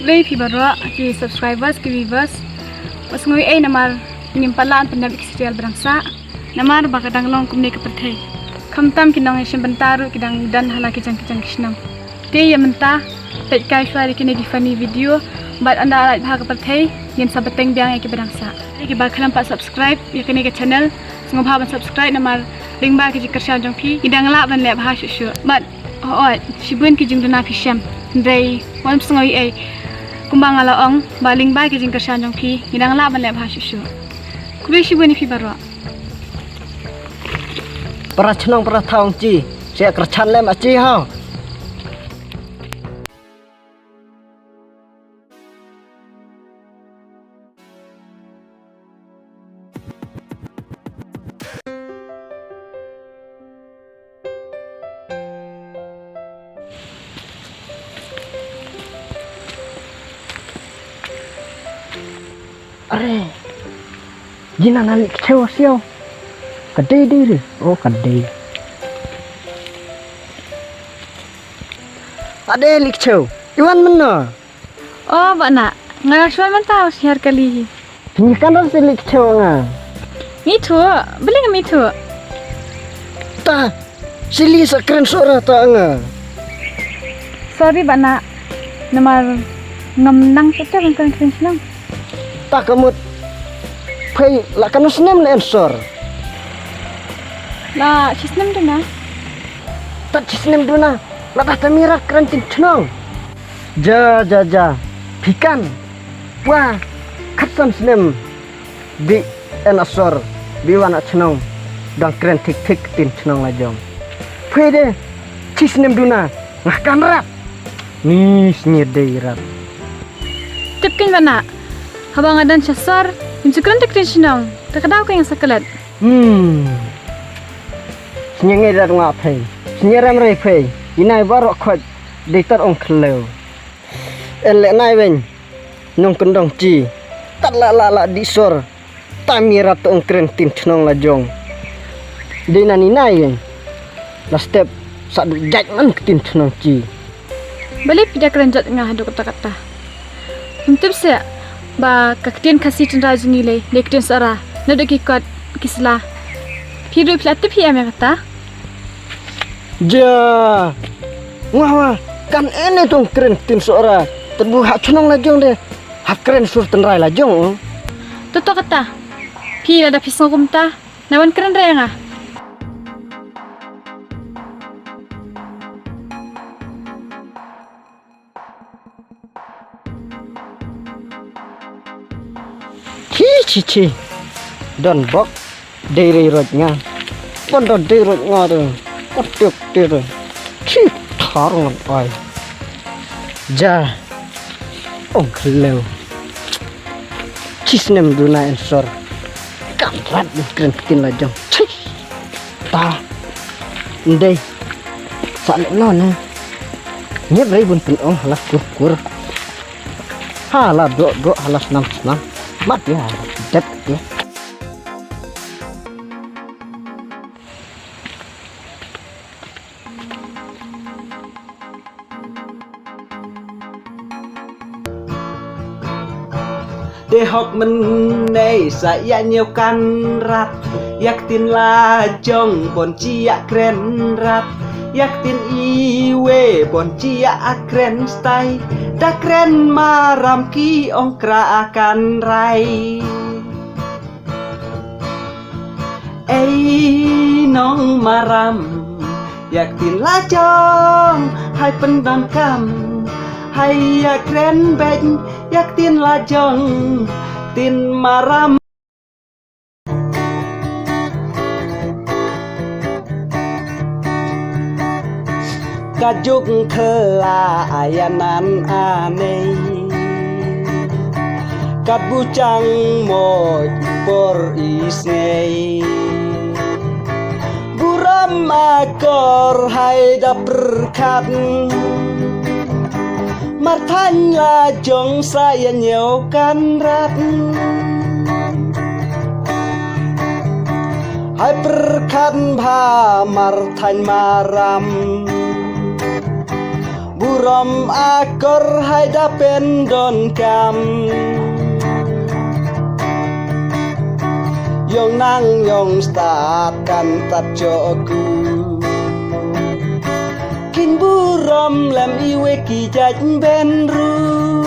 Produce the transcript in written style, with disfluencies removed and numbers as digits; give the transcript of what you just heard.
Kublay pi barwa ki subscribers ki viewers. Pas ngui namar nimpalan pendapat serial berangsa. Namar bakadang long kumne kepertai. Kamtam kinong isem bentaru kidang dan hala kijang-kijang kisnam. Te ya mentah pet kai shwari kini di funny video bat anda alat bahag kepertai yen sabateng biang ki berangsa. Ki bakalan pak subscribe ya kini ke channel. Sungguh bahan subscribe namar link ba ki jikersya jong pi kidang la ban le bahas syu. Bat shibun ki jing dana pi syam. Ndai wan sungoi kumbang ala ong baling ba ki jing kersya jong pi kidang la ban le bahas syu. Kubi shibun pi barwa. Para chenong para thong chi se kerchan lem achi ha are gina nali kecewa siau kedai diri oh kedai ada likcau iwan mana Oh bana ngaraswan mentau siar kali. ini kan harus likcau nga Mitu beli nggak mitu? ta sili sakren suara ta nga Sorry bana namar ngamnang kita kan senang. ta kamut pay lakan senem na answer Lah sistem tu na. tak senem duna latah tamira kerantin cenong ja pikan wah katsam senem di answer biwana cenong dang keren tik tin cenong lajong pede senem duna ngahkan rap nis nyedeirat Tipkin bana. Habang adan syasar, injukran tekrin sinong. Takadaw ko yung sakalat. Senyenge dar ngapai senyeram rai pai inai barok khot deitar ong khlew ele nai wen nong kendong chi tat la disor tamira to ong kren tin thnong la jong dina ni nai wen la step sa du judgment tin thnong chi Balik pidak renjat ngah hadu kata-kata. Untuk saya, ba kaktian kasih cendera junile, lektian sara, nado kikot kislah. Hidup pelatih yang kata. ja wah kan ene tong kren tin sora terbuka cenong la jong de hak kren sur tenrai la jong Toto kata. Pi ada pisang kumta, nawan keren raya ngah. Ci don bok diri rotnya pondo diri rotnya tu kotek diri ci tarungan ai ja ong khlew cisnem duna answer kamrat kren tin la jong ci ta ndai sale no na nyep rei bun pun ong halas kur hala do halas nam mat ya det ya để học mình này sẽ nhiều căn rat yak tin la jong bon chia kren rat yak tin iwe bon chia kren stay da kren maram ki ong kra akan rai nong maram yak tin la jong hai pendam kam hai yak kren beng yak tin la jong tin maram kajuk khela ayanan aneh kat bucang moj por isnei buram akor hai daperkat marthan la jong saya nhiều kan rat hai perkan pha marthan maram บุรมอากรให้ได้เป็นดนกรรมยองนั่งยองสตาร์ทกันตัดโจกูกินบุรมแลมอีเวกีจัดเป็นรู้